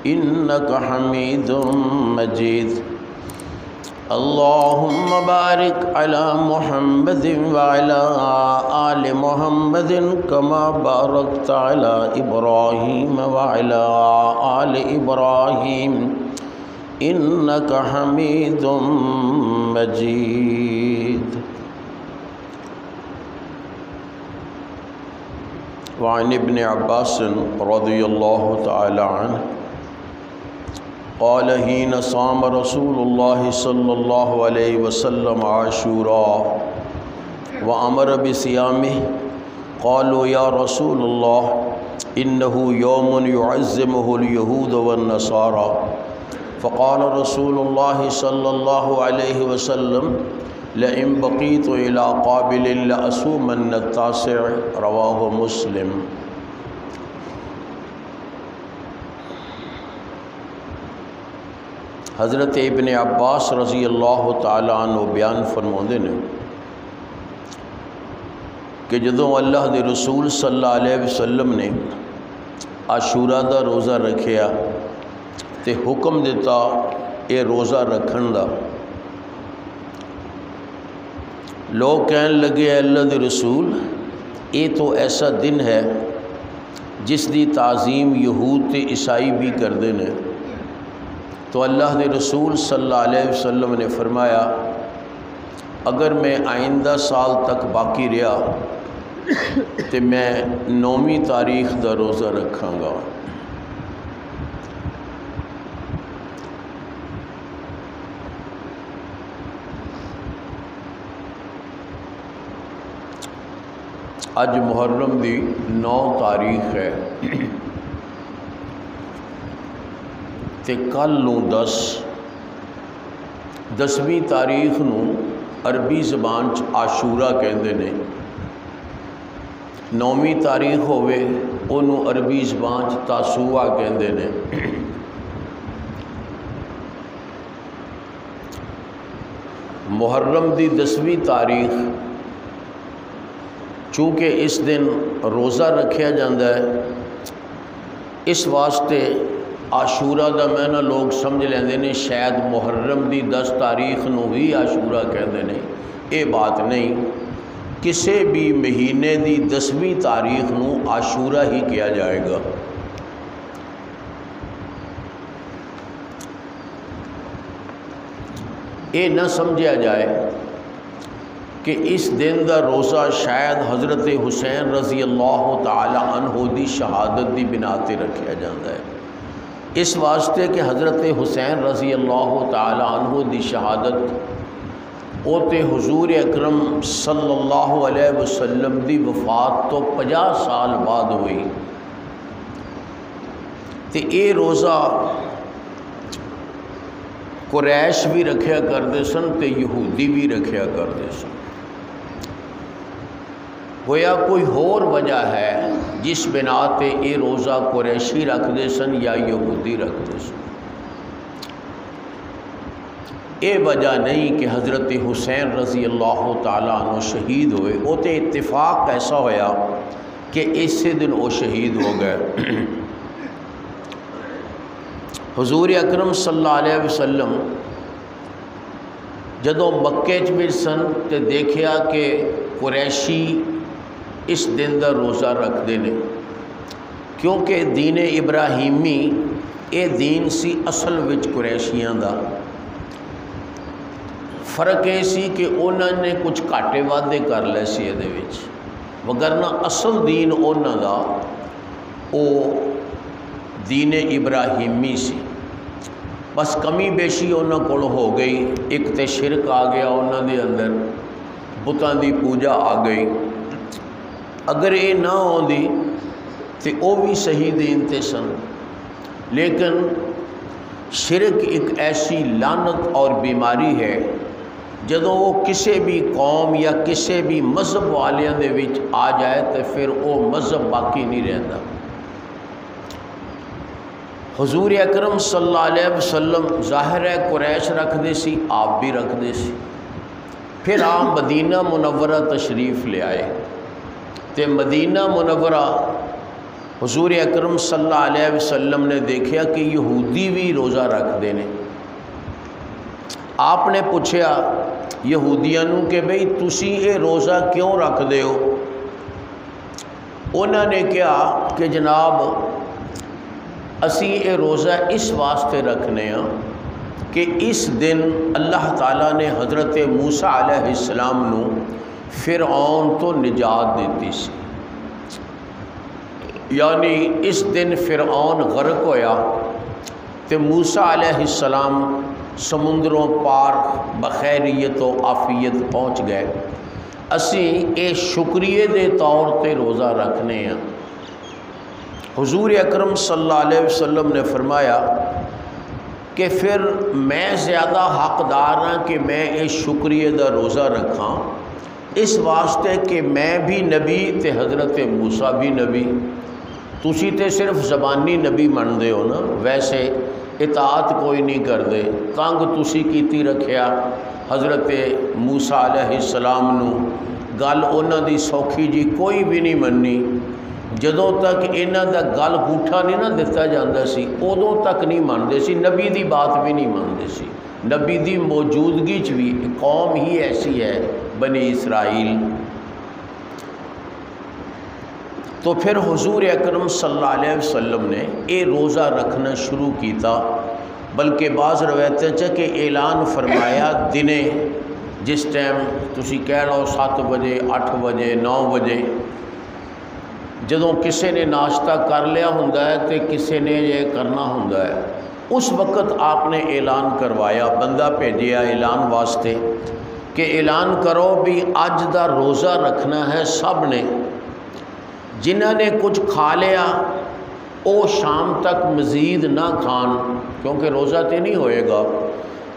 إنك حميد مجيد اللهم بارك على محمد وعلى آل محمد كما باركت على إبراهيم وعلى آل إبراهيم إنك حميد مجيد وعن ابن عباس رضي الله تعالى عنه قال حين صام رسول الله صلى الله عليه وسلم عاشوراء وأمر بصيامه قالوا يا رسول الله إنه يوم يعظمه اليهود والنصارى فقال رسول الله صلى الله عليه وسلم لئن بقيت إلى قابل لأصومن التاسع رواه مسلم۔ حضرت ابن عباس رضی اللہ تعالیٰ عنہ بیان فرماندے نے کہ جدوں اللہ دے رسول صلی اللہ علیہ وسلم نے عاشوراء دا روزہ رکھیا تے حکم دیتا اے روزہ رکھن دا، لوگ کہنے لگے اللہ دے رسول یہ تو ایسا دن ہے جس دی تعظیم یہود تے عیسائی بھی کردے نے، تو اللہ دے رسول صلی اللہ علیہ وسلم نے فرمایا اگر میں آئندہ سال تک باقی رہا تو میں 9ویں تاریخ دا روزہ رکھاں گا۔ اج محرم دی 9 تاریخ ہے تے کل نوں 10ویں تاریخ نوں عربی زبان چ عاشورا کہندے نے، 9ویں تاریخ ہوئے انہوں عربی زبان چ تاسوعا کہندے نے۔ محرم دی 10ویں تاریخ چونکہ اس دن روزہ رکھیا جاندہ ہے، اس واسطے عاشورا دا معنی لوگ سمجھ لیندے نے شاید محرم دی 10 تاریخ نو ہی عاشورا کہندے نے، اے بات نہیں، کسے بھی مہینے دی 10ویں تاریخ نو عاشورا ہی کیا جائے گا۔ اے نہ سمجھا جائے کہ اس دن دا روزہ شاید حضرت حسین رضی اللہ تعالی عنہ دی شہادت دی بنا تے رکھیا جاندہ ہے، اس واسطے کہ حضرت حسین رضی اللہ تعالی عنہ دی شہادت اوتے حضور اکرم صلی اللہ علیہ وسلم دی وفات تو 50 سال بعد ہوئی، تے اے روزہ قریش بھی رکھیا کردے سن تے یہودی بھی رکھیا کردے سن۔ گویا کوئی اور وجہ ہے جس بنا تے اے روزہ قریشی رکھ دے سن یا یہودی رکھ دے سن، اے وجہ نہیں کہ حضرت حسین رضی اللہ تعالیٰ عنہ شہید ہوئے، وہ تے اتفاق ایسا ہویا کہ اسی دن وہ شہید ہو گئے۔ حضور اکرم صلی اللہ علیہ وسلم جدوں مکے چ بھی سن تے دیکھیا کہ قریشی اس دن دا روزہ رکھ دے نے، کیونکہ دین ابراہیمی اے دین سی اصل وچ قریشیاں دا، فرق یہ سی کہ انہوں نے کچھ کاٹے وعدے کر لے سی دے وچ، وگرنہ اصل دین انہوں دا او دین ابراہیمی سی، بس کمی بیشی انہوں کو ہو گئی، ایک تے شرک آ گیا انہوں دے اندر، بتاں دی پوجا آ گئی، اگر یہ نہ ہوندی تو وہ بھی صحیح دین تے سن، لیکن شرک ایک ایسی لعنت اور بیماری ہے جدوں وہ کسی بھی قوم یا کسی بھی مذہب والیاں دے وچ آ جائے تو پھر وہ مذہب باقی نہیں رہتا۔ حضور اکرم صلی اللہ علیہ وسلم ظاہر ہے قریش رکھ دے سی، آپ بھی رکھ دے سی، پھر آپ مدینہ منورہ تشریف لے آئے تے مدینہ منورہ حضور اکرم صلی اللہ علیہ وسلم نے دیکھا کہ یہودی بھی روزہ رکھتے ہیں۔ آپ نے پوچھا یہودیاں کہ بھئی تسی یہ روزہ کیوں رکھتے ہو؟ انہوں نے کہا کہ جناب اسی یہ روزہ اس واسطے رکھنے ہیں کہ اس دن اللہ تعالیٰ نے حضرت موسیٰ علیہ السلام نو فرعون تو نجات دیتی سی، یعنی اس دن فرعون غرق ہویا تو موسیٰ علیہ السلام سمندروں پار بخیریت و عافیت پہنچ گئے۔ اسی اے شکریہ دے طور تے روزہ رکھنے ہیں۔ حضور اکرم صلی اللہ علیہ وسلم نے فرمایا کہ پھر میں زیادہ حقدار ہاں کہ میں اے شکریہ دا روزہ رکھاں، اس واسطے کہ میں بھی نبی تے حضرت موسیٰ بھی نبی۔ تسی تے صرف زبانی نبی مندے ہو نا، ویسے اطاعت کوئی نہیں کردے، تنگ تسی کیتی رکھیا حضرت موسیٰ علیہ السلام نو، گل انہاں دی سوکھی جی کوئی بھی نہیں مننی۔ جدوں تک انہاں دا گل گوٹھا نہیں نہ دتا جاندا سی ادوں تک نہیں مانتے سی، نبی دی بات بھی نہیں مانتے سی۔ نبی دی موجودگی چ بھی قوم ہی ایسی ہے بنی اسرائیل۔ تو پھر حضور اکرم صلی اللہ علیہ وسلم نے یہ روزہ رکھنا شروع کیتا، بلکہ بعض روایتیں کہ اعلان فرمایا دنے جس ٹائم تسی کہہ لو 7 بجے 8 بجے 9 بجے جدوں کسے نے ناشتہ کر لیا ہوندا ہے تے کسے نے یہ کرنا ہوندا ہے، اس وقت آپ نے اعلان کروایا، بندہ بھیجیا اعلان واسطے کہ اعلان کرو بھی اج دا روزہ رکھنا ہے سب نے، جنہاں نے کچھ کھا لیا او شام تک مزید نہ کھان، کیونکہ روزہ تے نہیں ہوئے گا،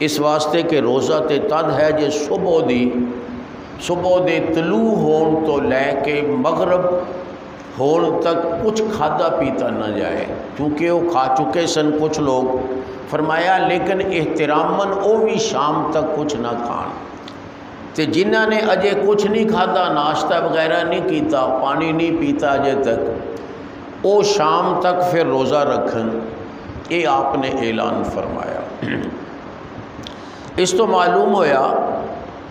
اس واسطے کہ روزہ تے تد ہے جے صبح دے طلوع ہون تو لے کے مغرب ہون تک کچھ کھادا پیتا نہ جائے، کیونکہ وہ کھا چکے سن کچھ لوگ۔ فرمایا لیکن احتراماً او بھی شام تک کچھ نہ کھان، تے جنہاں نے اجے کچھ نہیں کھادا، ناشتہ وغیرہ نہیں کیتا، پانی نہیں پیتا اجے تک، او شام تک پھر روزہ رکھن، یہ آپ نے اعلان فرمایا۔ اس تو معلوم ہویا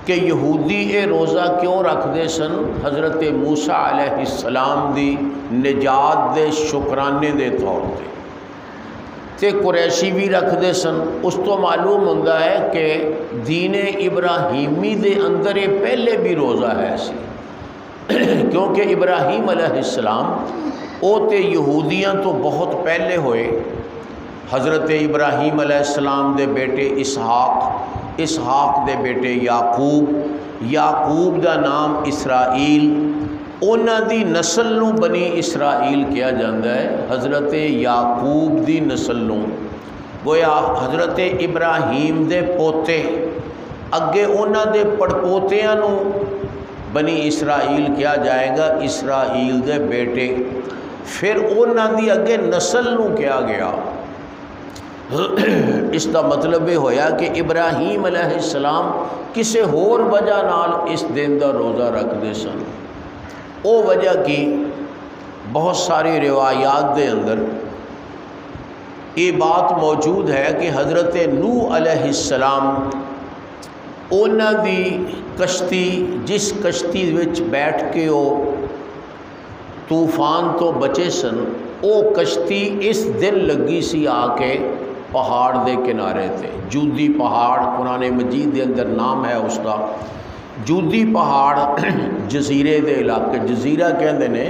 کہ یہودی اے روزہ کیوں رکھتے سن؟ حضرت موسیٰ علیہ السلام دی نجات دے شکرانے دے طور تے، تے قریشی بھی رکھتے سن۔ اس تو معلوم ہوتا ہے کہ دین ابراہیمی دے اندر یہ پہلے بھی روزہ ہے سی، کیونکہ ابراہیم علیہ السلام او تے یہودیاں تو بہت پہلے ہوئے۔ حضرت ابراہیم علیہ السلام دے بیٹے اسحاق دے بیٹے یعقوب دا نام اسرائیل، اونا دی نسل نو بنی اسرائیل کیا جاندہ ہے، حضرت یعقوب دی نسل نو، گویا حضرت ابراہیم دے پوتے اگے اونا دے پڑپوتیاں نو بنی اسرائیل کیا جائے گا، اسرائیل دے بیٹے، پھر اونا دی اگے نسل نو کیا گیا۔ اس کا مطلب یہ ہویا کہ ابراہیم علیہ السلام کسے ہور وجہ نال اس دن دا روزہ رکھتے سن۔ او وجہ کی بہت ساری روایات دے اندر یہ بات موجود ہے کہ حضرت نوح علیہ السلام اونا دی کشتی، جس کشتی وچ بیٹھ کے وہ طوفان تو بچے سن، او کشتی اس دن لگی سی آ کے پہاڑ دے کنارے تے، جودی پہاڑ قرآن مجید دے اندر نام ہے اس کا، جودی پہاڑ جزیرے دے علاقے، جزیرہ کہندے نے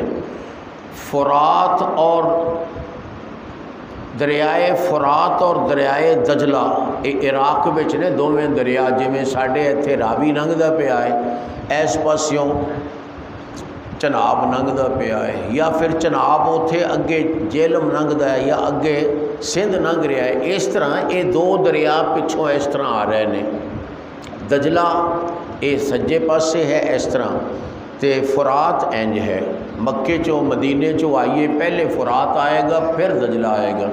فرات اور دریائے فرات اور دریائے دجلہ، یہ عراق وچ نے دوویں دریا، جویں ساڈے ایتھے راوی لنگدا پیا ہے، اس پاسیوں چناب لنگدا پیا ہے، یا پھر چناب اوتھے اگے جہلم لنگدا ہے، یا اگے سندھ لنگ رہا ہے، اس طرح یہ دو دریا پچھوں اس طرح آ رہے ہیں۔ دجلہ یہ سجے پاسے ہے اس طرح، تے فرات انج ہے، مکے چوں مدینے چوں آئیے پہلے فرات آئے گا پھر دجلہ آئے گا۔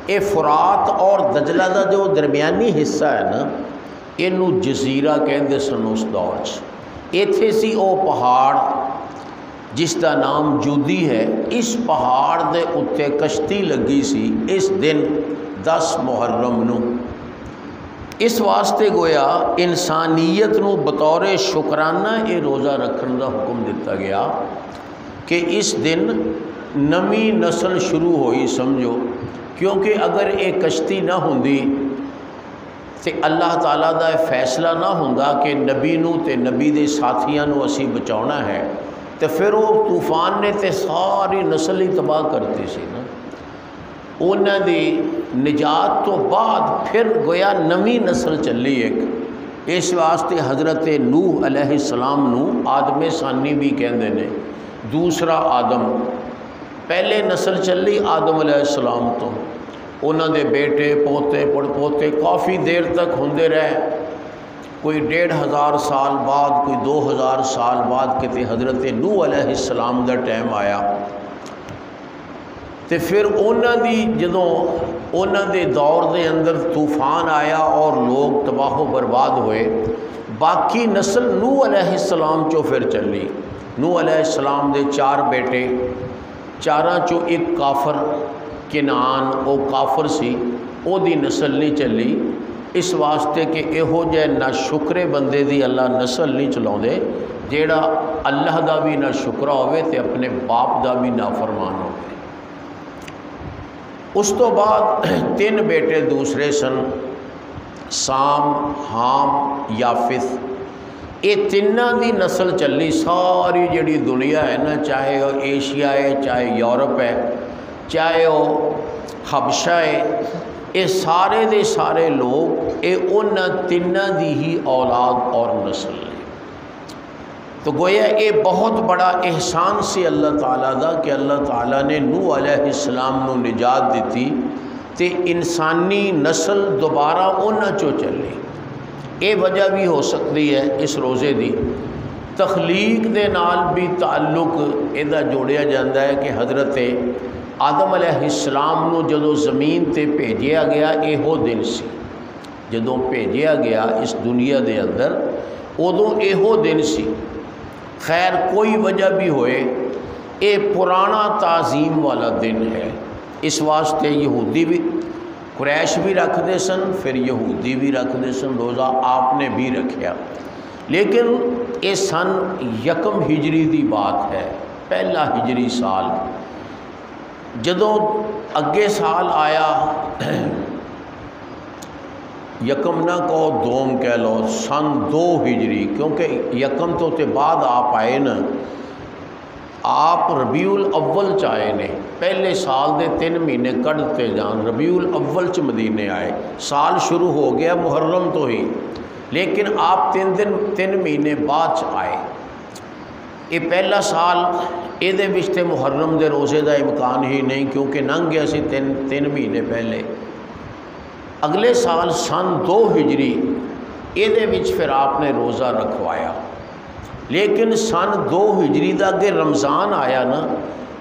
یہ فرات اور دجلہ دا جو درمیانی حصہ ہے نا، یہ جزیرہ کہندے سن اس دور چ، ایتھے سی او پہاڑ جس کا نام جودی ہے، اس پہاڑ دے اتنے کشتی لگی سی اس دن 10 محرم نو۔ اس واسطے گویا انسانیت نو بطور شکرانہ یہ روزہ رکھن دا حکم دیتا گیا کہ اس دن نمی نسل شروع ہوئی سمجھو، کیونکہ اگر یہ کشتی نہ ہوندی تے اللہ تعالیٰ دا فیصلہ نہ ہوندا کہ نبی نو تے نبی دے ساتھیاں نو اسی بچاؤنا ہے، تو پھر وہ طوفان نے تے ساری نسل ہی تباہ کرتی سی نا۔ انہاں دی نجات تو بعد پھر گویا نمی نسل چلی ایک، اس واسطے حضرت نوح علیہ السلام نو آدم ثانی بھی کہندے نے، دوسرا آدم۔ پہلے نسل چلی آدم علیہ السلام تو، انہوں دے بیٹے پوتے پڑ پوتے کافی دیر تک ہوندے رہے، کوئی 1500 سال بعد، کوئی 2000 سال بعد کتے حضرت نوح علیہ السلام دا ٹائم آیا، تے پھر جدوں انہوں دے دور دے اندر طوفان آیا اور لوگ تباہ و برباد ہوئے، باقی نسل نوح علیہ السلام چو پھر چلی۔ نوح علیہ السلام دے 4 بیٹے، چاراں چو ایک کافر کنعان، او کافر سی، او دی نسل نہیں چلی، اس واسطے کہ یہو جے نہ شکرے بندے دی اللہ نسل نہیں چلاؤندے جیڑا اللہ دا بھی نہ شکرہ ہوئے تے اپنے باپ دا بھی نافرمان ہوئے۔ اس تو بعد 3 بیٹے دوسرے سن، سام، حام، یافث، یہ تیناں دی نسل چلی ساری جڑی دنیا ہے نا، چاہے وہ ایشیا ہے، چاہے یورپ ہے، چاہے وہ حبشہ ہے، یہ سارے دے سارے لوگ یہ انہاں تیناں دی ہی اولاد اور نسل ہے۔ تو گویا یہ بہت بڑا احسان سی اللہ تعالیٰ دا کہ اللہ تعالیٰ نے نوح علیہ السلام نو نجات دیتی تے انسانی نسل دوبارہ انہاں چو چلی۔ یہ وجہ بھی ہو سکتی ہے اس روزے دی تخلیق دے نال بھی تعلق ایدہ جوڑیا جاندہ ہے کہ حضرت آدم علیہ السلام نو جدو زمین تے بھیجیا گیا ایہو دن سی، جدو بھیجیا گیا اس دنیا دے اندر ادو ایہو دن سی۔ خیر کوئی وجہ بھی ہوئے، اے پرانا تعظیم والا دن ہے، اس واسطے یہودی بھی قریش بھی رکھ دے سن، پھر یہودی بھی رکھ دے سن روزہ، آپ نے بھی رکھیا، لیکن یہ سن 1 ہجری دی بات ہے، پہلا ہجری سال۔ جدوں اگے سال آیا، 1 نہ کہو 2 کہہ لو، سن 2 ہجری، کیونکہ 1 تو تے بعد آپ آئے نا، آپ ربیع الاول چاہے نے، پہلے سال دے 3 مہینے کڑتے جان، ربیع الاول چ مدینے آئے، سال شروع ہو گیا محرم تو ہی، لیکن آپ 3 مہینے بعد آئے۔ یہ پہلا سال یہ بچتے محرم دے روزے دا امکان ہی نہیں، کیونکہ لنگھ گیا سی 3 مہینے پہلے۔ اگلے سال سن 2 ہجری یہ پھر آپ نے روزہ رکھوایا، لیکن سن 2 ہجری دا اگے رمضان آیا نا،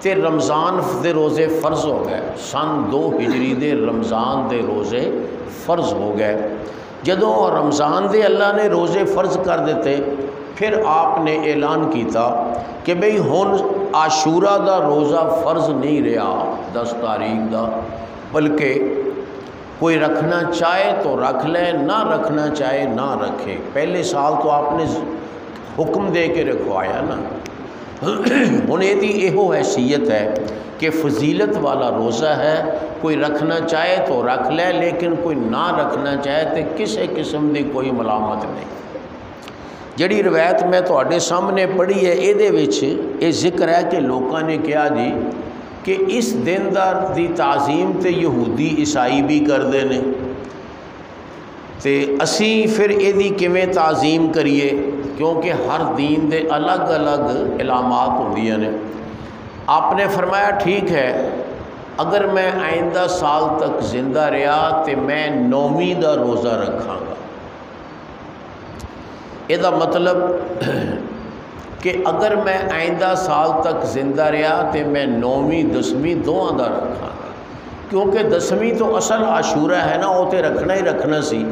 تے رمضان دے روزے فرض ہو گئے، سن 2 ہجری دے رمضان دے روزے فرض ہو گئے۔ جدوں رمضان دے اللہ نے روزے فرض کر دیتے، پھر آپ نے اعلان کیتا کہ بھئی ہن عاشورہ دا روزہ فرض نہیں رہا 10 تاریخ دا، بلکہ کوئی رکھنا چاہے تو رکھ لے، نہ رکھنا چاہے نہ رکھے۔ پہلے سال تو آپ نے حکم دے کے رکھوایا نا، ہن یہ حیثیت ہے کہ فضیلت والا روزہ ہے، کوئی رکھنا چاہے تو رکھ لے، لیکن کوئی نہ رکھنا چاہے تو کسی قسم دی کوئی ملامت نہیں۔ جڑی روایت میں تواڈے سامنے پڑھی ہے یہ ذکر ہے کہ لوگوں نے کہا جی کہ اس دن دی تعظیم تے یہودی عیسائی بھی کردے نے، تے اسی پھر یہ کیویں تعظیم کریے، کیونکہ ہر دین دے الگ الگ علامات ہوندیاں نے۔ آپ نے فرمایا ٹھیک ہے، اگر میں آئندہ سال تک زندہ رہا تو میں 9ویں دا روزہ رکھاں گا۔ یہ مطلب کہ اگر میں آئندہ سال تک زندہ رہا تو میں 9ویں 10ویں دونوں دا رکھاں گا، کیونکہ 10ویں تو اصل عاشورہ ہے نا، وہ تو رکھنا ہی رکھنا سی۔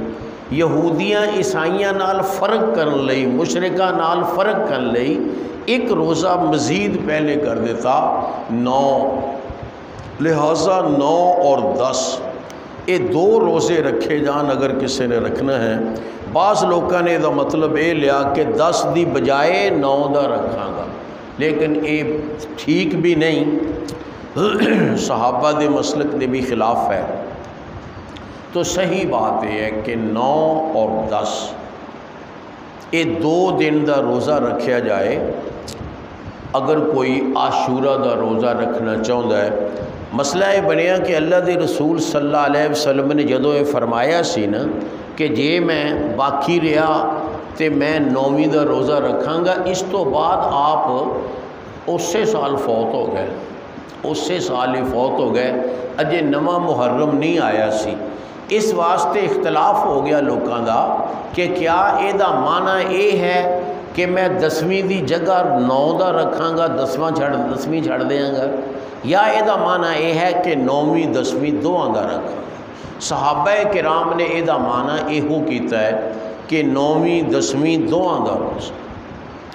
یہودیاں عیسائیاں نال فرق کرن لئی، مشرکاں نال فرق کرن لئی ایک روزہ مزید پہلے کر دیتا 9، لہٰذا 9 اور 10 یہ 2 روزے رکھے جان اگر کسی نے رکھنا ہے۔ بعض لوگوں نے دا مطلب یہ لیا کہ 10 دی بجائے 9 دا رکھاں گا، لیکن یہ ٹھیک بھی نہیں، صحابہ دے مسلک دے بھی خلاف ہے۔ تو صحیح بات یہ ہے کہ 9 اور 10 یہ 2 دن دا روزہ رکھیا جائے۔ اگر کوئی عاشورہ دا روزہ رکھنا چاہتا ہے، مسئلہ یہ بنیا کہ اللہ دے رسول صلی اللہ علیہ وسلم نے جدو یہ فرمایا سی نا کہ جے میں باقی رہا تو میں 9ویں دا روزہ رکھاں گا، اس تو بعد آپ اسی سال فوت ہو گئے، اسی سال ہی فوت ہو گئے، اجے نواں محرم نہیں آیا سی۔ اس واسطے اختلاف ہو گیا لوگوں دا کہ کیا یہ دا معنی یہ ہے کہ میں 10ویں دی جگہ 9 دا رکھاں گا، 10ویں چھڑ دیاں گا، یا یہ دا معنی یہ ہے کہ 9ویں 10ویں دونوں دا رکھاں گا۔ صحابہ کرام نے یہ دا معنی یہو کیتا ہے کہ 9ویں 10ویں دونوں دا روزہ،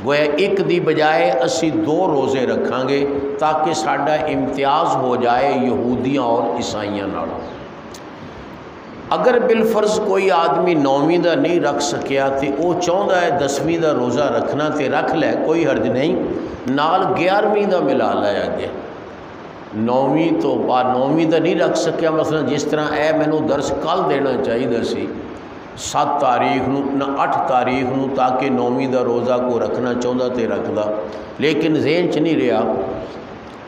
گویا ایک دی بجائے اسی 2 روزے رکھاں گے تاکہ ساڈا امتیاز ہو جائے یہودیاں اور عیسائیاں نال۔ اگر بالفرض کوئی آدمی 9ویں دا نہیں رکھ سکیا تو وہ چاہتا ہے 10ویں دا روزہ رکھنا تے رکھ لے، کوئی حرج نہیں، نال 11ویں دا ملا لے اگے۔ 9ویں تو بعد 9ویں دا نہیں رکھ سکیا، مثلا جس طرح اے مینوں درس کل دینا چاہیے سی 7 تاریخ نو نہ 8 تاریخ نو، تاکہ 9ویں دا روزہ کو رکھنا چاہتا تے رکھدا، لیکن ذہن چ نہیں رہا۔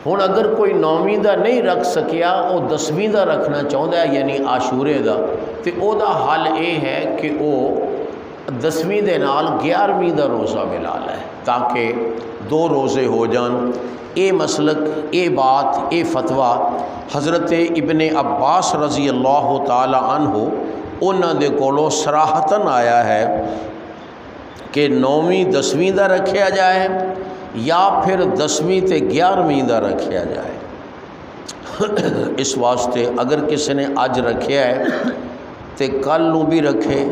ہن اگر کوئی 9ویں دا نہیں رکھ سکیا، وہ 10ویں دا رکھنا چاہتا ہے یعنی عاشورے دا، تو او دا حل یہ ہے کہ وہ 10ویں دے نال 11ویں دا روزہ ملا لے تاکہ 2 روزے ہو جان۔ اے مسلک، اے بات، اے فتویٰ حضرت ابن عباس رضی اللہ تعالی عنہ انہاں دے کولوں صراحتاً آیا ہے کہ 9ویں 10ویں دا رکھیا جائے یا پھر 10ویں تے 11ویں دا رکھیا جائے۔ اس واسطے اگر کسی نے اج رکھیا ہے تے کل نو بھی رکھے،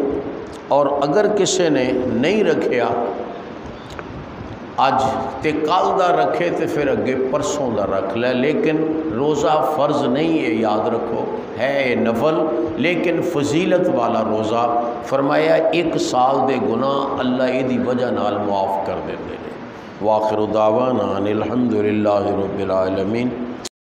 اور اگر کسی نے نہیں رکھیا اج تے کل دا رکھے تے پھر اگے پرسوں دا رکھ لے، لیکن روزہ فرض نہیں ہے، یاد رکھو ہے نفل، لیکن فضیلت والا روزہ۔ فرمایا 1 سال دے گناہ اللہ ایدی وجہ نال معاف کر دیندے نے۔ وآخر دعوانا ان الحمد للہ رب العالمین۔